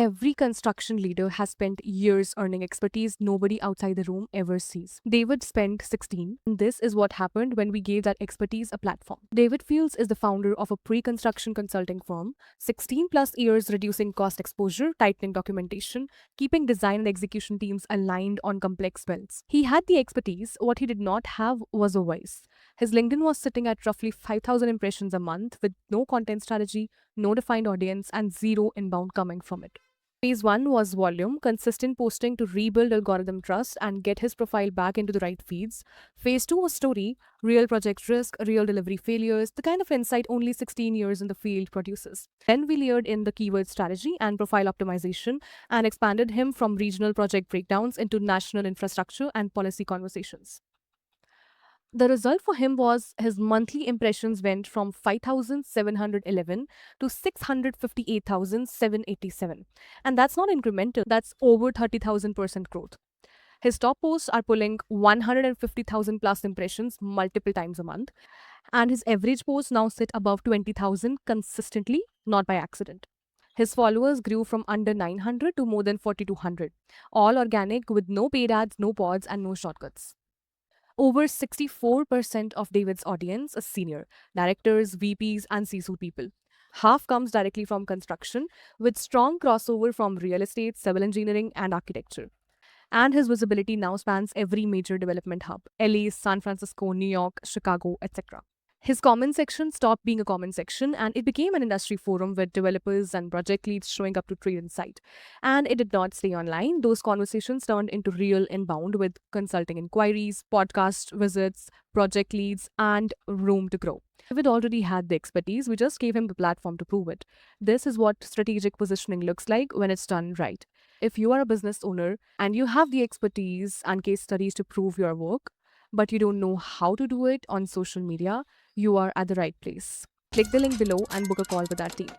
Every construction leader has spent years earning expertise nobody outside the room ever sees. David spent 16, and this is what happened when we gave that expertise a platform. David Fields is the founder of a pre construction consulting firm, 16 plus years reducing cost exposure, tightening documentation, keeping design and execution teams aligned on complex builds. He had the expertise, what he did not have was a voice. His LinkedIn was sitting at roughly 5,000 impressions a month with no content strategy, no defined audience, and zero inbound coming from it. Phase 1 was volume, consistent posting to rebuild algorithm trust and get his profile back into the right feeds. Phase 2 was story, real project risk, real delivery failures, the kind of insight only 16 years in the field produces. Then we layered in the keyword strategy and profile optimization and expanded him from regional project breakdowns into national infrastructure and policy conversations. The result for him was his monthly impressions went from 5,711 to 658,787. And that's not incremental, that's over 30,000% growth. His top posts are pulling 150,000 plus impressions multiple times a month, and his average posts now sit above 20,000 consistently, not by accident. His followers grew from under 900 to more than 4,200, all organic with no paid ads, no pods, and no shortcuts. Over 64% of David's audience is senior directors, VPs, and C-suite people. Half comes directly from construction, with strong crossover from real estate, civil engineering, and architecture. And his visibility now spans every major development hub: LA, San Francisco, New York, Chicago, etc. His comment section stopped being a comment section and it became an industry forum with developers and project leads showing up to trade insight. And it did not stay online. Those conversations turned into real inbound with consulting inquiries, podcast visits, project leads, and room to grow. David already had the expertise, we just gave him the platform to prove it. This is what strategic positioning looks like when it's done right. If you are a business owner and you have the expertise and case studies to prove your work, but you don't know how to do it on social media, you are at the right place. Click the link below and book a call with our team.